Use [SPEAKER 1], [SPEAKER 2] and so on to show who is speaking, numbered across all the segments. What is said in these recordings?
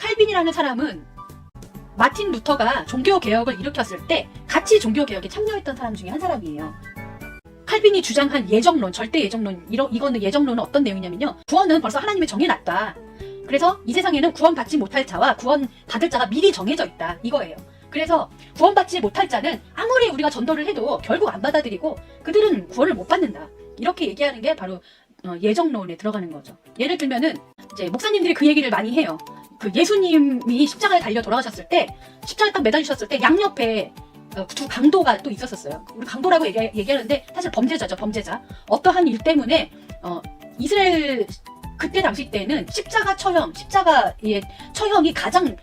[SPEAKER 1] 칼빈이라는 사람은 마틴 루터가 종교개혁을 일으켰을 때 같이 종교개혁에 참여했던 사람 중에 한 사람이에요. 칼빈이 주장한 예정론, 절대 예정론, 이거는 예정론은 어떤 내용이냐면요. 구원은 벌써 하나님이 정해놨다. 그래서 이 세상에는 구원받지 못할 자와 구원받을 자가 미리 정해져 있다. 이거예요. 그래서 구원받지 못할 자는 아무리 우리가 전도를 해도 결국 안 받아들이고 그들은 구원을 못 받는다. 이렇게 얘기하는 게 바로 예정론에 들어가는 거죠. 예를 들면은 이제 목사님들이 그 얘기를 많이 해요. 그 예수님이 십자가에 달려 돌아가셨을 때, 십자가에 딱 매달리셨을 때 양옆에 두 강도가 또 있었었어요. 우리 강도라고 얘기하는데 사실 범죄자죠, 범죄자. 어떠한 일 때문에 이스라엘 그때 당시 때는 십자가의 처형이 가장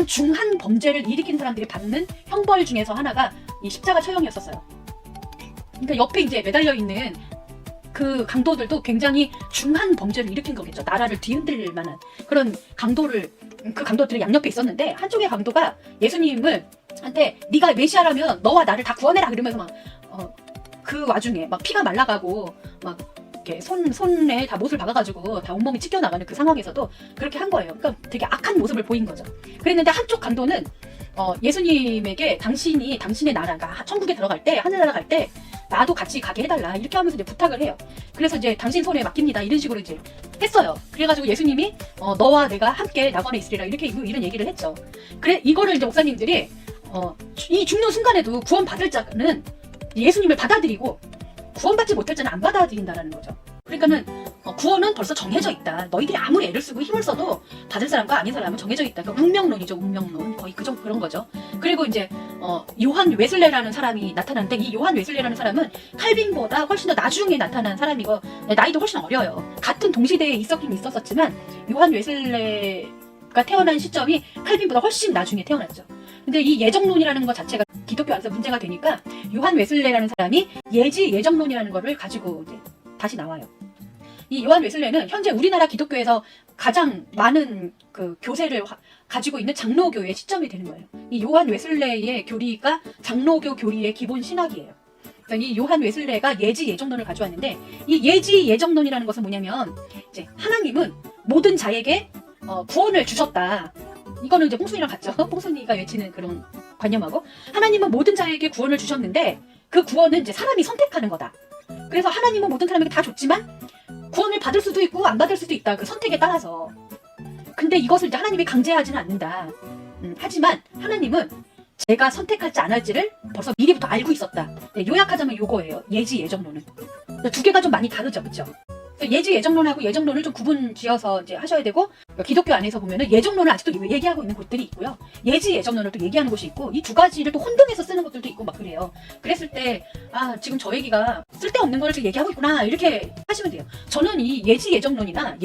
[SPEAKER 1] 중한 범죄를 일으킨 사람들이 받는 형벌 중에서 하나가 이 십자가 처형이었었어요. 그러니까 옆에 이제 매달려 있는 그 강도들도 굉장히 중한 범죄를 일으킨 거겠죠. 나라를 뒤흔들 만한 그런 그 강도들이 양옆에 있었는데, 한쪽의 강도가 예수님을 한테 네가 메시아라면 너와 나를 다 구원해라 그러면서 막 그 와중에 막 피가 말라가고 막 이렇게 손에 다 못을 박아가지고 다 온몸이 찢겨나가는 그 상황에서도 그렇게 한 거예요. 그러니까 되게 악한 모습을 보인 거죠. 그랬는데 한쪽 강도는 예수님에게 당신의 나라, 그러니까 천국에 들어갈 때, 하늘나라 갈 때 나도 같이 가게 해달라 이렇게 하면서 이제 부탁을 해요. 그래서 이제 당신 손에 맡깁니다 이런 식으로 이제 했어요. 그래가지고 예수님이 너와 내가 함께 낙원에 있으리라 이런 얘기를 했죠. 그래 이거를 이제 목사님들이 이 죽는 순간에도 구원받을 자는 예수님을 받아들이고 구원받지 못할 자는 안 받아들인다라는 거죠. 그러니까는 구원은 벌써 정해져 있다. 너희들이 아무리 애를 쓰고 힘을 써도 받을 사람과 아닌 사람은 정해져 있다. 그러니까 운명론이죠, 운명론. 거의 그런 거죠. 그리고 이제 요한 웨슬레라는 사람이 나타났는데, 이 요한 웨슬레라는 사람은 칼빈보다 훨씬 더 나중에 나타난 사람이고 나이도 훨씬 어려요. 같은 동시대에 있었지만 요한 웨슬레가 태어난 시점이 칼빈보다 훨씬 나중에 태어났죠. 근데 이 예정론이라는 것 자체가 기독교 안에서 문제가 되니까 요한 웨슬레라는 사람이 예정론이라는 거를 가지고 이제 다시 나와요. 이 요한 웨슬레는 현재 우리나라 기독교에서 가장 많은 그 교세를 가지고 있는 장로교의 시점이 되는 거예요. 이 요한 웨슬레의 교리가 장로교 교리의 기본 신학이에요. 그러니까 이 요한 웨슬레가 예정론을 가져왔는데, 이 예정론이라는 것은 뭐냐면 이제 하나님은 모든 자에게 구원을 주셨다. 이거는 이제 뽕순이랑 같죠. 뽕순이가 외치는 그런 관념하고, 하나님은 모든 자에게 구원을 주셨는데 그 구원은 이제 사람이 선택하는 거다. 그래서 하나님은 모든 사람에게 다 줬지만 구원을 받을 수도 있고 안 받을 수도 있다. 그 선택에 따라서. 근데 이것을 이제 하나님이 강제하지는 않는다. 하지만 하나님은 제가 선택할지 안 할지를 벌써 미리부터 알고 있었다. 네, 요약하자면 요거예요. 예정론은. 두 개가 좀 많이 다르죠, 그렇죠? 예정론하고 예정론을 좀 구분 지어서 이제 하셔야 되고, 기독교 안에서 보면은 예정론을 아직도 얘기하고 있는 곳들이 있고요. 예정론을 또 얘기하는 곳이 있고, 이 두 가지를 또 혼동해서 쓰는 것들도 있고 막 그래요. 그랬을 때 지금 저 얘기가 쓸데없는 거를 지금 얘기하고 있구나 이렇게 하시면 돼요. 저는 이 예정론이나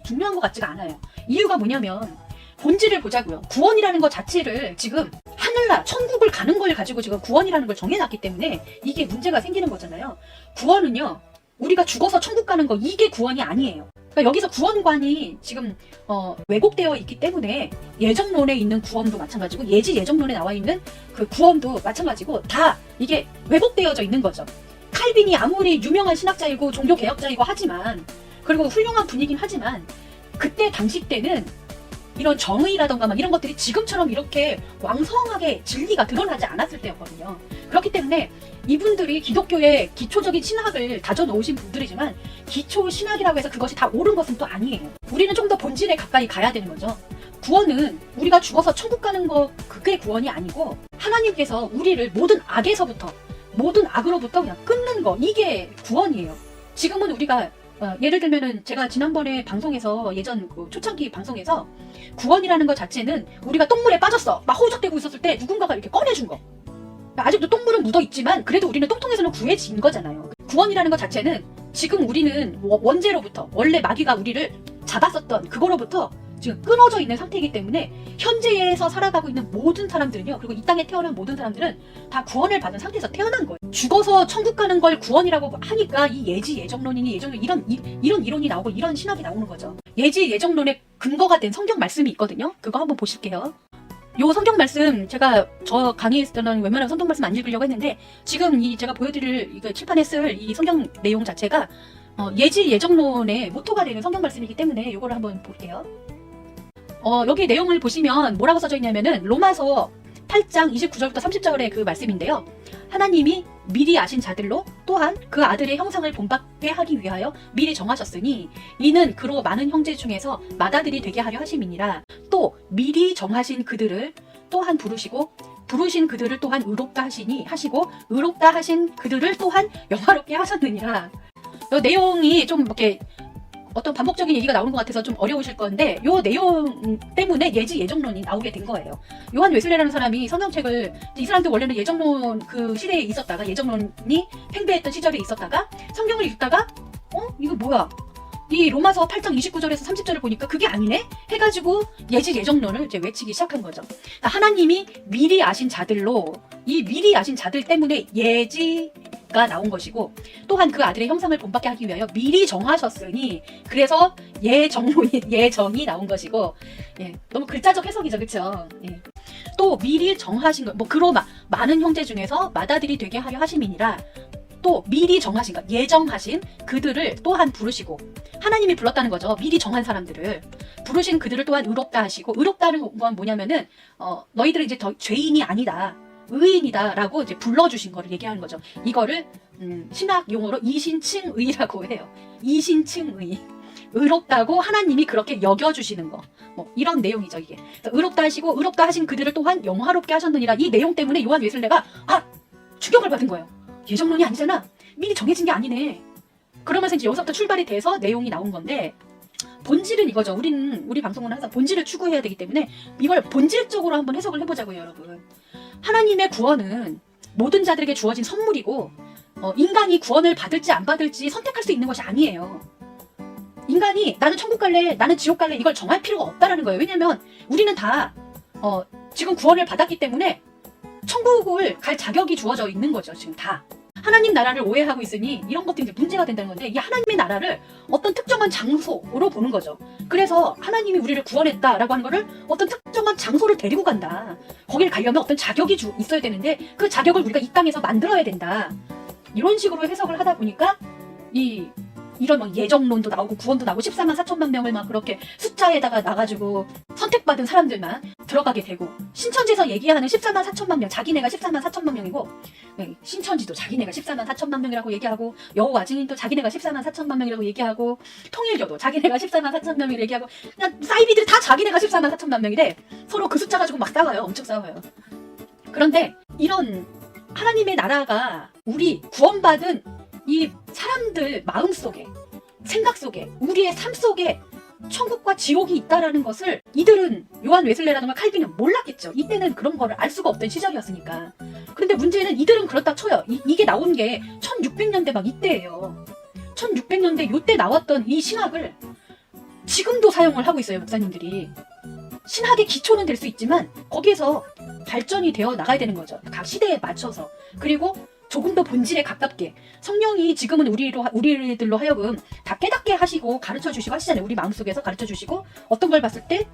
[SPEAKER 1] 중요한 것 같지가 않아요. 이유가 뭐냐면 본질을 보자고요. 구원이라는 것 자체를 지금 하늘나라 천국을 가는 걸 가지고 지금 구원이라는 걸 정해놨기 때문에 이게 문제가 생기는 거잖아요. 구원은요, 우리가 죽어서 천국 가는 거, 이게 구원이 아니에요. 그러니까 여기서 구원관이 지금 왜곡되어 있기 때문에 예정론에 있는 구원도 마찬가지고 예정론에 나와 있는 그 구원도 마찬가지고 다 이게 왜곡되어져 있는 거죠. 칼빈이 아무리 유명한 신학자이고 종교개혁자이고 하지만, 그리고 훌륭한 분이긴 하지만, 그때 당시 때는 이런 정의라던가 막 이런 것들이 지금처럼 이렇게 왕성하게 진리가 드러나지 않았을 때였거든요. 그렇기 때문에 이분들이 기독교의 기초적인 신학을 다져놓으신 분들이지만, 기초 신학이라고 해서 그것이 다 옳은 것은 또 아니에요. 우리는 좀 더 본질에 가까이 가야 되는 거죠. 구원은 우리가 죽어서 천국 가는 거, 그게 구원이 아니고 하나님께서 우리를 모든 악으로부터 그냥 끊는 거, 이게 구원이에요. 지금은 우리가 예를 들면은 제가 지난번에 방송에서, 예전 그 초창기 방송에서 구원이라는 것 자체는 우리가 똥물에 빠졌어 막 허우적대고 있었을 때 누군가가 이렇게 꺼내준 거. 아직도 똥물은 묻어 있지만 그래도 우리는 똥통에서는 구해진 거잖아요. 구원이라는 것 자체는 지금 우리는 원죄로부터, 원래 마귀가 우리를 잡았었던 그거로부터 지금 끊어져 있는 상태이기 때문에 현재에서 살아가고 있는 모든 사람들은요, 그리고 이 땅에 태어난 모든 사람들은 다 구원을 받은 상태에서 태어난 거예요. 죽어서 천국 가는 걸 구원이라고 하니까 이 예정론이니 이런 이론이 나오고 이런 신학이 나오는 거죠. 예정론의 근거가 된 성경 말씀이 있거든요. 그거 한번 보실게요. 요 성경 말씀, 제가 저 강의했을 때는 웬만하면 성경 말씀 안 읽으려고 했는데, 지금 제가 보여드릴 이거 칠판에 쓸 이 성경 내용 자체가 예정론의 모토가 되는 성경 말씀이기 때문에 요거를 한번 볼게요. 여기 내용을 보시면 뭐라고 써져 있냐면은 로마서 8장 29절부터 30절의 그 말씀인데요. 하나님이 미리 아신 자들로 또한 그 아들의 형상을 본받게 하기 위하여 미리 정하셨으니 이는 그로 많은 형제 중에서 맏아들이 되게 하려 하심이니라. 또 미리 정하신 그들을 또한 부르시고 부르신 그들을 또한 의롭다 하시고 의롭다 하신 그들을 또한 영화롭게 하셨느니라. 내용이 좀 이렇게 어떤 반복적인 얘기가 나오는 것 같아서 좀 어려우실 건데 요 내용 때문에 예지 예정론이 나오게 된 거예요. 요한 웨슬레라는 사람이 성경책을 이 사람도 원래는 예정론 그 시대에 있었다가 예정론이 팽배했던 시절에 있었다가 성경을 읽다가 이거 뭐야? 이 로마서 8장 29절에서 30절을 보니까 그게 아니네? 해가지고 예지 예정론을 이제 외치기 시작한 거죠. 하나님이 미리 아신 자들로 이 미리 아신 자들 때문에 예지가 나온 것이고 또한 그 아들의 형상을 본받게 하기 위하여 미리 정하셨으니 그래서 예정이 나온 것이고 너무 글자적 해석이죠, 그렇죠? 또 미리 정하신 것, 그로 많은 형제 중에서 맏아들이 되게 하려 하심이니라. 또 미리 정하신 것, 예정하신 그들을 또한 부르시고 하나님이 불렀다는 거죠. 미리 정한 사람들을 부르신 그들을 또한 의롭다 하시고 의롭다는 건 뭐냐면은 너희들은 이제 더 죄인이 아니다. 의인이다라고 이제 불러주신 거를 얘기하는 거죠. 이거를 신학 용어로 이신칭의라고 해요. 이신칭의. 의롭다고 하나님이 그렇게 여겨주시는 거. 이런 내용이죠, 이게. 의롭다 하시고 의롭다 하신 그들을 또한 영화롭게 하셨느니라. 이 내용 때문에 요한 웨슬레가 충격을 받은 거예요. 예정론이 아니잖아. 미리 정해진 게 아니네. 그러면서 이제 여기서부터 출발이 돼서 내용이 나온 건데 본질은 이거죠. 우리 방송은 항상 본질을 추구해야 되기 때문에 이걸 본질적으로 한번 해석을 해보자고요, 여러분. 하나님의 구원은 모든 자들에게 주어진 선물이고 인간이 구원을 받을지 안 받을지 선택할 수 있는 것이 아니에요. 인간이 나는 천국 갈래, 나는 지옥 갈래 이걸 정할 필요가 없다라는 거예요. 왜냐면 우리는 다 지금 구원을 받았기 때문에 천국을 갈 자격이 주어져 있는 거죠. 지금 다. 하나님 나라를 오해하고 있으니 이런 것들이 이제 문제가 된다는 건데 이 하나님의 나라를 어떤 특정한 장소로 보는 거죠. 그래서 하나님이 우리를 구원했다라고 하는 거를 어떤 특정한 장소를 데리고 간다. 거길 가려면 어떤 자격이 있어야 되는데 그 자격을 우리가 이 땅에서 만들어야 된다. 이런 식으로 해석을 하다 보니까 이런 막 예정론도 나오고 구원도 나오고 14만 4천만 명을 막 그렇게 숫자에다가 나가지고 선택받은 사람들만 들어가게 되고 신천지에서 얘기하는 14만 4천만 명 자기네가 14만 4천만 명이고 신천지도 자기네가 14만 4천만 명이라고 얘기하고 여호와 증인도 자기네가 14만 4천만 명이라고 얘기하고 통일교도 자기네가 14만 4천만 명이라고 얘기하고 그냥 사이비들이 다 자기네가 14만 4천만 명이래. 서로 그 숫자 가지고 막 싸워요. 엄청 싸워요. 그런데 이런 하나님의 나라가 우리 구원받은 이 사람들 마음속에 생각 속에 우리의 삶 속에 천국과 지옥이 있다라는 것을 이들은 요한 웨슬레라든가 칼빈은 몰랐겠죠. 이때는 그런 거를 알 수가 없던 시절이었으니까. 그런데 문제는 이들은 그렇다 쳐요. 이게 나온 게 1600년대 막 이때예요. 1600년대 요때 나왔던 이 신학을 지금도 사용을 하고 있어요, 목사님들이. 신학의 기초는 될 수 있지만 거기에서 발전이 되어 나가야 되는 거죠. 각 시대에 맞춰서. 그리고 조금 더 본질에 가깝게 성령이 지금은 우리들로 하여금 다 깨닫게 하시고 가르쳐 주시고 하시잖아요. 우리 마음속에서 가르쳐 주시고 어떤 걸 봤을 때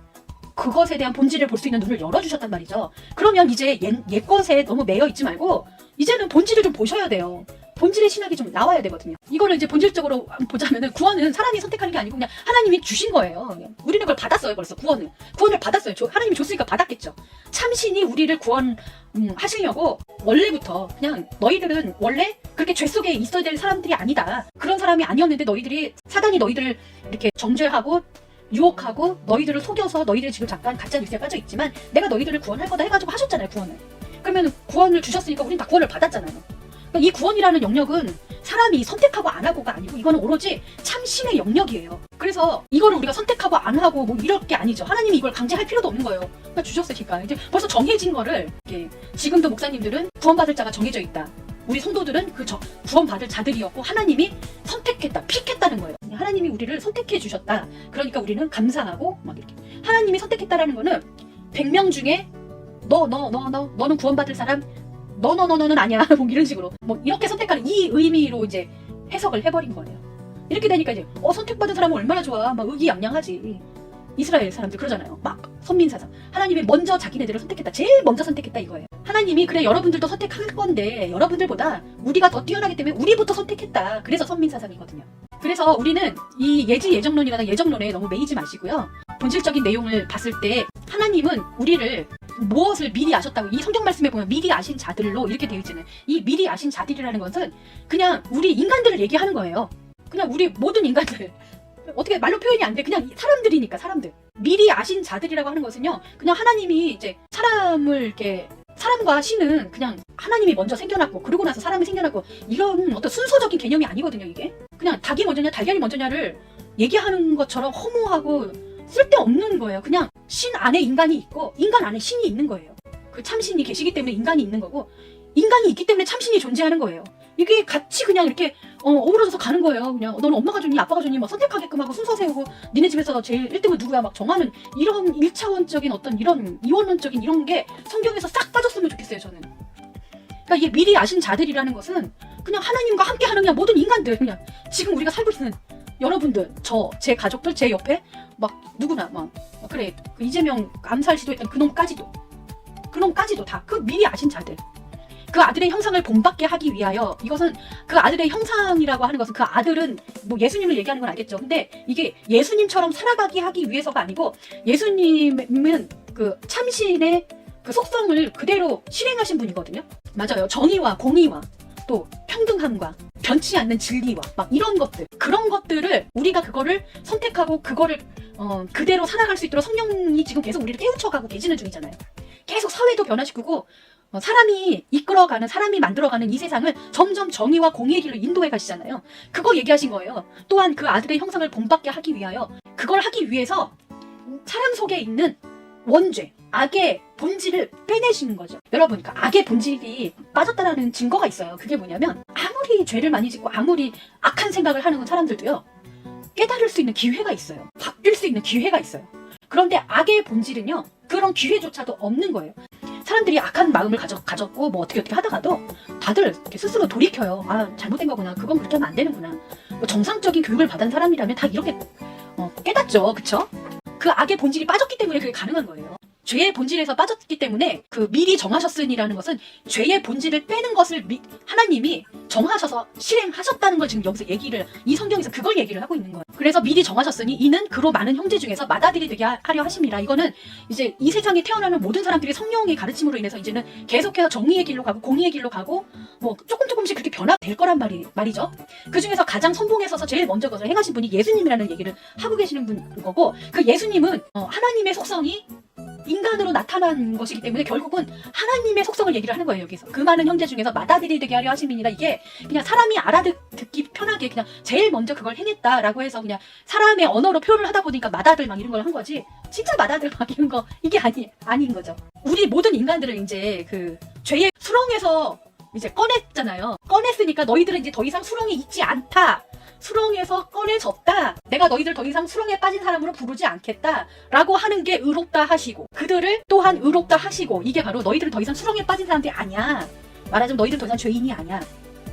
[SPEAKER 1] 그것에 대한 본질을 볼 수 있는 눈을 열어주셨단 말이죠. 그러면 이제 옛 것에 너무 매여 있지 말고 이제는 본질을 좀 보셔야 돼요. 본질의 신학이 좀 나와야 되거든요. 이거를 이제 본질적으로 보자면은 구원은 사람이 선택하는 게 아니고 그냥 하나님이 주신 거예요. 우리는 그걸 받았어요. 벌써 구원을 받았어요. 하나님이 줬으니까 받았겠죠. 참신이 우리를 하시려고 원래부터 그냥 너희들은 원래 그렇게 죄 속에 있어야 될 사람들이 아니다. 그런 사람이 아니었는데 사단이 너희들을 이렇게 정죄하고 유혹하고 너희들을 속여서 너희들이 지금 잠깐 가짜 뉴스에 빠져 있지만 내가 너희들을 구원할 거다 해가지고 하셨잖아요. 구원을. 그러면 구원을 주셨으니까 우린 다 구원을 받았잖아요. 이 구원이라는 영역은 사람이 선택하고 안 하고가 아니고 이거는 오로지 참신의 영역이에요. 그래서 이거를 우리가 선택하고 안 하고 이럴 게 아니죠. 하나님이 이걸 강제할 필요도 없는 거예요. 그러니까 주셨으니까 이제 벌써 정해진 거를 지금도 목사님들은 구원받을 자가 정해져 있다. 우리 성도들은 그 구원받을 자들이었고 하나님이 선택했다, 픽했다는 거예요. 하나님이 우리를 선택해 주셨다. 그러니까 우리는 감사하고 막 이렇게. 하나님이 선택했다라는 거는 100명 중에 너는 구원받을 사람 너는 아니야. 이런 식으로 이렇게 선택하는 이 의미로 이제 해석을 해버린 거예요. 이렇게 되니까 이제 선택받은 사람은 얼마나 좋아. 막 의기양양하지. 이스라엘 사람들 그러잖아요. 막 선민사상. 하나님이 먼저 자기네들을 선택했다. 제일 먼저 선택했다 이거예요. 하나님이 그래 여러분들도 선택할 건데 여러분들보다 우리가 더 뛰어나기 때문에 우리부터 선택했다. 그래서 선민사상이거든요. 그래서 우리는 이 예지 예정론이나 예정론에 너무 매이지 마시고요. 본질적인 내용을 봤을 때 하나님은 우리를 무엇을 미리 아셨다고, 이 성경 말씀에 보면 미리 아신 자들로 이렇게 되어 있잖아요. 이 미리 아신 자들이라는 것은 그냥 우리 인간들을 얘기하는 거예요. 그냥 우리 모든 인간들, 어떻게 말로 표현이 안 돼. 그냥 사람들이니까, 사람들. 미리 아신 자들이라고 하는 것은요, 그냥 하나님이 이제 사람을 이렇게, 사람과 신은 그냥 하나님이 먼저 생겨났고 그러고 나서 사람이 생겨났고 이런 어떤 순서적인 개념이 아니거든요. 이게 그냥 닭이 먼저냐 달걀이 먼저냐를 얘기하는 것처럼 허무하고 쓸데없는 거예요. 그냥 신 안에 인간이 있고 인간 안에 신이 있는 거예요. 그 참신이 계시기 때문에 인간이 있는 거고, 인간이 있기 때문에 참신이 존재하는 거예요. 이게 같이 그냥 이렇게 어우러져서 가는 거예요. 그냥 너는 엄마가 좋니 아빠가 좋니 막 선택하게끔 하고 순서 세우고 니네 집에서 제일 1등은 누구야 막 정하는 이런 1차원적인 어떤 이런 이원론적인 이런 게 성경에서 싹 빠졌으면 좋겠어요. 저는. 그러니까 이게 미리 아신 자들이라는 것은 그냥 하나님과 함께 하는 그냥 모든 인간들, 그냥 지금 우리가 살고 있는 여러분들, 제 가족들, 제 옆에 막 누구나 막 그래 그 이재명 암살 시도했던 그놈까지도 다 그 미리 아신 자들. 그 아들의 형상을 본받게 하기 위하여, 이것은 그 아들의 형상이라고 하는 것은 그 아들은 뭐 예수님을 얘기하는 건 알겠죠. 근데 이게 예수님처럼 살아가게 하기 위해서가 아니고, 예수님은 그 참신의 그 속성을 그대로 실행하신 분이거든요. 맞아요. 정의와 공의와 또 평등함과 변치 않는 진리와 막 이런 것들, 그런 것들을 우리가 그거를 선택하고 그거를 그대로 살아갈 수 있도록 성령이 지금 계속 우리를 깨우쳐가고 계시는 중이잖아요. 계속 사회도 변화시키고 사람이 이끌어가는, 사람이 만들어가는 이 세상을 점점 정의와 공의의 길로 인도해 가시잖아요. 그거 얘기하신 거예요. 또한 그 아들의 형상을 본받게 하기 위하여, 그걸 하기 위해서 사람 속에 있는 원죄, 악의 본질을 빼내시는 거죠. 여러분, 그러니까 악의 본질이 빠졌다라는 증거가 있어요. 그게 뭐냐면, 아무리 죄를 많이 짓고 아무리 악한 생각을 하는 사람들도요, 깨달을 수 있는 기회가 있어요. 바뀔 수 있는 기회가 있어요. 그런데 악의 본질은요, 그런 기회조차도 없는 거예요. 사람들이 악한 마음을 가졌고 뭐 어떻게 하다가도 다들 스스로 돌이켜요. 아, 잘못된 거구나. 그건 그렇게 하면 안 되는구나. 뭐 정상적인 교육을 받은 사람이라면 다 이렇게 깨닫죠. 그쵸? 그 악의 본질이 빠졌기 때문에 그게 가능한 거예요. 죄의 본질에서 빠졌기 때문에 그 미리 정하셨으니라는 것은 죄의 본질을 빼는 것을 하나님이 정하셔서 실행하셨다는 걸 지금 여기서 이 성경에서 그걸 얘기를 하고 있는 거예요. 그래서 미리 정하셨으니 이는 그로 많은 형제 중에서 맏아들이 되게 하려 하심이라. 이거는 이제 이 세상에 태어나는 모든 사람들이 성령의 가르침으로 인해서 이제는 계속해서 정의의 길로 가고 공의의 길로 가고 뭐 조금씩 그렇게 변화될 거란 말이죠. 그 중에서 가장 선봉에 서서 제일 먼저 그것을 행하신 분이 예수님이라는 얘기를 하고 계시는 분 거고, 그 예수님은 하나님의 속성이 인간으로 나타난 것이기 때문에 결국은 하나님의 속성을 얘기를 하는 거예요. 여기서 그 많은 형제 중에서 맏아들이 되게 하려 하심이니라. 이게 그냥 사람이 알아듣기 편하게 그냥 제일 먼저 그걸 행했다라고 해서 그냥 사람의 언어로 표현을 하다 보니까 맏아들 막 이런 걸 한 거지, 진짜 맏아들 막 이런 거 이게 아닌 거죠. 우리 모든 인간들을 이제 그 죄의 수렁에서 이제 꺼냈잖아요. 꺼냈으니까 너희들은 이제 더 이상 수렁에 있지 않다, 수렁에서 꺼내졌다, 내가 너희들 더 이상 수렁에 빠진 사람으로 부르지 않겠다 라고 하는 게 의롭다 하시고, 그들을 또한 의롭다 하시고, 이게 바로 너희들은 더 이상 수렁에 빠진 사람들이 아니야. 말하자면 너희들은 더 이상 죄인이 아니야.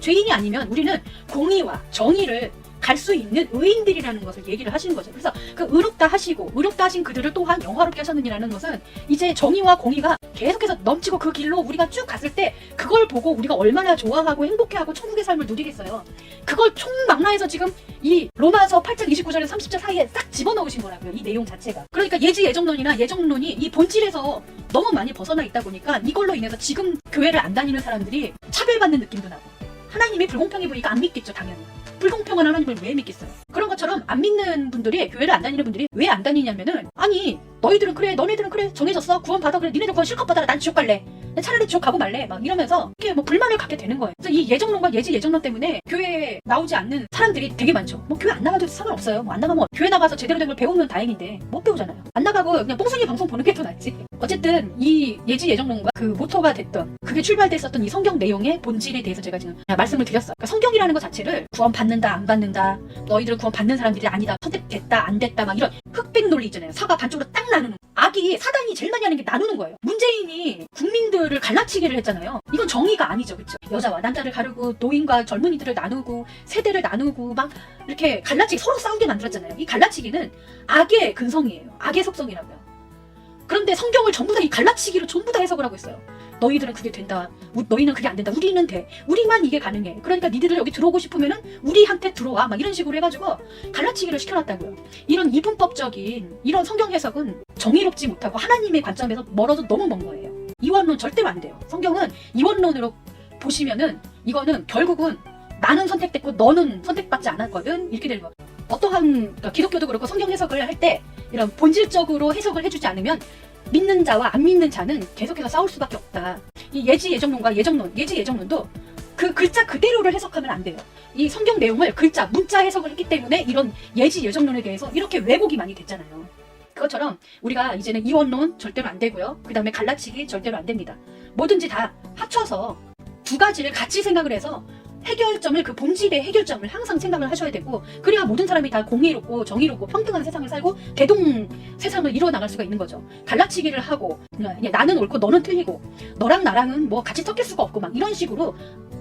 [SPEAKER 1] 죄인이 아니면 우리는 공의와 정의를 갈 수 있는 의인들이라는 것을 얘기를 하시는 거죠. 그래서 그 의롭다 하시고 의롭다 하신 그들을 또한 영화롭게 하셨느니라는 것은 이제 정의와 공의가 계속해서 넘치고 그 길로 우리가 쭉 갔을 때 그걸 보고 우리가 얼마나 좋아하고 행복해하고 천국의 삶을 누리겠어요. 그걸 총망라해서 지금 이 로마서 8장 29절에서 30절 사이에 싹 집어넣으신 거라고요. 이 내용 자체가. 그러니까 예지예정론이나 예정론이 이 본질에서 너무 많이 벗어나 있다 보니까 이걸로 인해서 지금 교회를 안 다니는 사람들이 차별받는 느낌도 나고, 하나님이 불공평해 보니까 안 믿겠죠. 당연히 불공평한 하나님을 왜 믿겠어요? 그런 것처럼 안 믿는 분들이, 교회를 안 다니는 분들이 왜 안 다니냐면은, 아니 너희들은 그래, 너네들은 그래, 정해졌어, 구원 받아, 그래, 니네들 구원 실컷 받아라, 난 지옥 갈래, 차라리 지옥 가고 말래, 막 이러면서 이렇게 뭐 불만을 갖게 되는 거예요. 그래서 이 예정론과 예지예정론 때문에 교회에 나오지 않는 사람들이 되게 많죠. 뭐 교회 안 나가도 상관없어요. 뭐 안 나가면 교회 나가서 제대로 된 걸 배우면 다행인데 못 배우잖아요. 안 나가고 그냥 뽕순이 방송 보는 게 더 낫지. 어쨌든 이 예지예정론과 그 모토가 됐던, 그게 출발됐었던 이 성경 내용의 본질에 대해서 제가 지금 말씀을 드렸어요. 그러니까 성경이라는 것 자체를 구원 받는다 안 받는다, 너희들은 구원 받는 사람들이 아니다, 선택됐다 안 됐다, 막 이런 흑백 논리 있잖아요. 사과 반쪽으로 딱 나누는. 악이, 사단이 제일 많이 하는 게 나누는 거예요. 문재인이 국민들을 갈라치기를 했잖아요. 이건 정의가 아니죠. 그쵸? 여자와 남자를 가르고 노인과 젊은이들을 나누고 세대를 나누고 막 이렇게 갈라치기, 서로 싸우게 만들었잖아요. 이 갈라치기는 악의 근성이에요. 악의 속성이라고요. 그런데 성경을 전부 다 이 갈라치기로 전부 다 해석을 하고 있어요. 너희들은 그게 된다. 너희는 그게 안 된다. 우리는 돼. 우리만 이게 가능해. 그러니까 니들 여기 들어오고 싶으면은 우리한테 들어와. 막 이런 식으로 해가지고 갈라치기를 시켜놨다고요. 이런 이분법적인 이런 성경 해석은 정의롭지 못하고 하나님의 관점에서 멀어서 너무 먼 거예요. 이원론 절대로 안 돼요. 성경은 이원론으로 보시면은 이거는 결국은 나는 선택됐고 너는 선택받지 않았거든. 이렇게 되는 거. 어떠한 그러니까 기독교도 그렇고 성경 해석을 할 때 이런 본질적으로 해석을 해주지 않으면 믿는 자와 안 믿는 자는 계속해서 싸울 수밖에 없다. 이 예지 예정론과 예정론, 예지 예정론도 그 글자 그대로를 해석하면 안 돼요. 이 성경 내용을 글자, 문자 해석을 했기 때문에 이런 예지 예정론에 대해서 이렇게 왜곡이 많이 됐잖아요. 그것처럼 우리가 이제는 이원론 절대로 안 되고요. 그 다음에 갈라치기 절대로 안 됩니다. 뭐든지 다 합쳐서 두 가지를 같이 생각을 해서 해결점을 그 본질의 해결점을 항상 생각을 하셔야 되고 그래야 모든 사람이 다 공의롭고 정의롭고 평등한 세상을 살고 대동 세상을 이뤄나갈 수가 있는 거죠. 갈라치기를 하고 나는 옳고 너는 틀리고 너랑 나랑은 뭐 같이 섞일 수가 없고 막 이런 식으로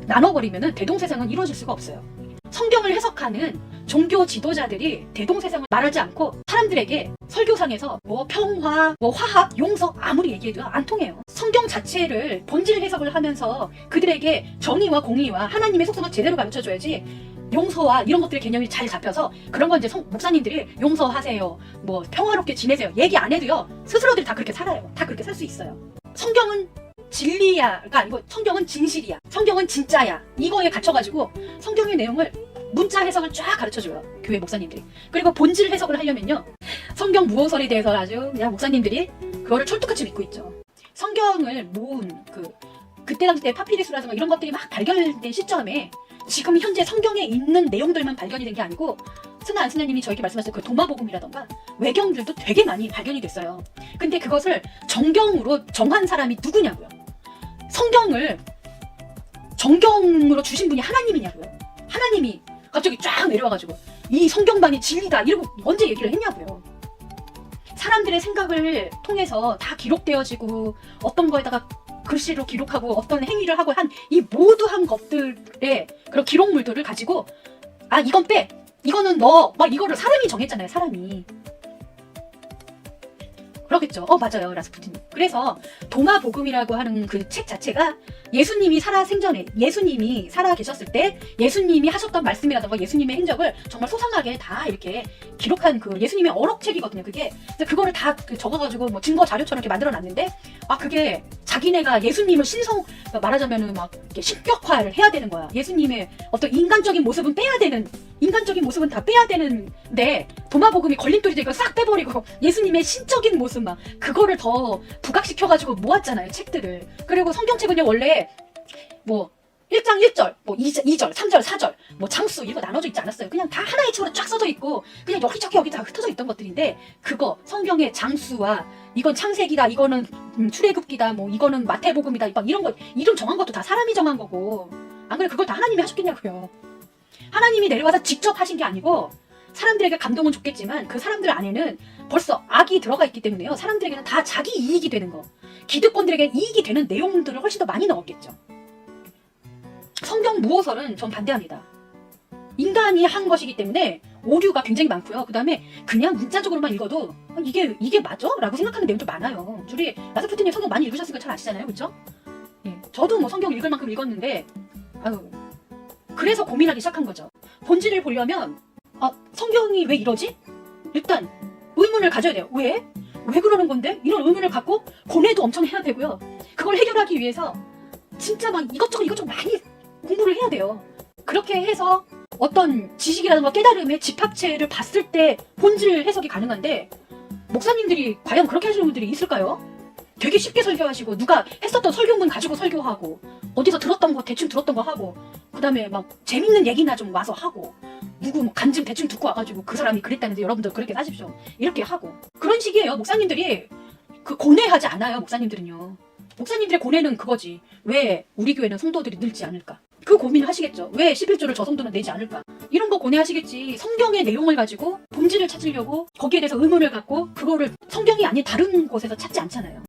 [SPEAKER 1] 나눠버리면은 대동 세상은 이루어질 수가 없어요. 성경을 해석하는 종교 지도자들이 대동 세상을 말하지 않고 사람들에게 설교상에서 뭐 평화, 뭐 화합, 용서 아무리 얘기해도 안 통해요. 성경 자체를 본질 해석을 하면서 그들에게 정의와 공의와 하나님의 속성을 제대로 가르쳐줘야지 용서와 이런 것들의 개념이 잘 잡혀서 그런 건 이제 목사님들이 용서하세요, 뭐 평화롭게 지내세요 얘기 안 해도요 스스로들이 다 그렇게 살아요. 다 그렇게 살 수 있어요. 성경은 진리야가 아니고 성경은 진실이야. 성경은 진짜야. 이거에 갇혀가지고 성경의 내용을 문자 해석을 쫙 가르쳐줘요. 교회 목사님들이. 그리고 본질 해석을 하려면요. 성경 무호설에 대해서 아주 그냥 목사님들이 그거를 철뚝같이 믿고 있죠. 성경을 모은 그때 당시 때 파피루스라든가 이런 것들이 막 발견된 시점에 지금 현재 성경에 있는 내용들만 발견이 된 게 아니고 스나 안스나님이 저에게 말씀하신 그 도마복음이라던가 외경들도 되게 많이 발견이 됐어요. 근데 그것을 정경으로 정한 사람이 누구냐고요. 성경을 정경으로 주신 분이 하나님이냐고요. 하나님이 갑자기 쫙 내려와가지고 이 성경만이 진리다 이러고 언제 얘기를 했냐고요. 사람들의 생각을 통해서 다 기록되어지고 어떤 거에다가 글씨로 기록하고 어떤 행위를 하고 한 이 모두한 것들의 그런 기록물들을 가지고 아 이건 빼 이거는 너 막 이거를 사람이 정했잖아요. 사람이 그렇겠죠. 맞아요 라스푸틴님. 그래서 도마복음이라고 하는 그 책 자체가 예수님이 살아 생전에 예수님이 살아 계셨을 때 예수님이 하셨던 말씀이라든가 예수님의 행적을 정말 소상하게 다 이렇게 기록한 그 예수님의 어록책이거든요. 그게 그거를 다 적어가지고 뭐 증거 자료처럼 이렇게 만들어놨는데 그게 자기네가 예수님을 말하자면은 막 이렇게 신격화를 해야 되는 거야. 예수님의 어떤 인간적인 모습은 빼야 되는 인간적인 모습은 다 빼야 되는데 도마복음이 걸림돌이 되고 싹 빼버리고 예수님의 신적인 모습 막 그거를 더 부각시켜가지고 모았잖아요 책들을. 그리고 성경책은요 원래 뭐 1장 1절, 뭐 2절, 3절, 4절, 뭐 장수 이런 거 나눠져 있지 않았어요. 그냥 다 하나의 책으로 쫙 써져 있고 그냥 여기저기 여기 다 흩어져 있던 것들인데 그거 성경의 장수와 이건 창세기다, 이거는 출애굽기다, 뭐 이거는 마태복음이다, 막 이런 거 이름 정한 것도 다 사람이 정한 거고 안 그래 그걸 다 하나님이 하셨겠냐고요. 하나님이 내려와서 직접 하신 게 아니고 사람들에게 감동은 줬겠지만 그 사람들 안에는 벌써 악이 들어가 있기 때문에요. 사람들에게는 다 자기 이익이 되는 거, 기득권들에게 이익이 되는 내용들을 훨씬 더 많이 넣었겠죠. 성경 무호설은 전 반대합니다. 인간이 한 것이기 때문에 오류가 굉장히 많고요. 그 다음에 그냥 문자적으로만 읽어도 이게 맞아? 라고 생각하는 내용도 많아요. 우리 라스푸틴님 성경 많이 읽으셨으니까 잘 아시잖아요. 그렇죠? 예, 저도 뭐 성경 읽을 만큼 읽었는데 그래서 고민하기 시작한 거죠. 본질을 보려면 성경이 왜 이러지? 일단 의문을 가져야 돼요. 왜? 왜 그러는 건데? 이런 의문을 갖고 고뇌도 엄청 해야 되고요. 그걸 해결하기 위해서 진짜 막 이것저것 많이 공부를 해야 돼요. 그렇게 해서 어떤 지식이라든가 깨달음의 집합체를 봤을 때 본질 해석이 가능한데 목사님들이 과연 그렇게 하시는 분들이 있을까요? 되게 쉽게 설교하시고 누가 했었던 설교문 가지고 설교하고 어디서 들었던 거 대충 들었던 거 하고 그 다음에 막 재밌는 얘기나 좀 와서 하고 누구 뭐 간증 대충 듣고 와가지고 그 사람이 그랬다는데 여러분들 그렇게 사십시오 이렇게 하고 그런 식이에요. 목사님들이 고뇌하지 않아요. 목사님들은요. 목사님들의 고뇌는 그거지. 왜 우리 교회는 성도들이 늘지 않을까? 그 고민을 하시겠죠. 왜 11조를 저 성도는 내지 않을까? 이런 거 고뇌하시겠지. 성경의 내용을 가지고 본질을 찾으려고 거기에 대해서 의문을 갖고 그거를 성경이 아닌 다른 곳에서 찾지 않잖아요.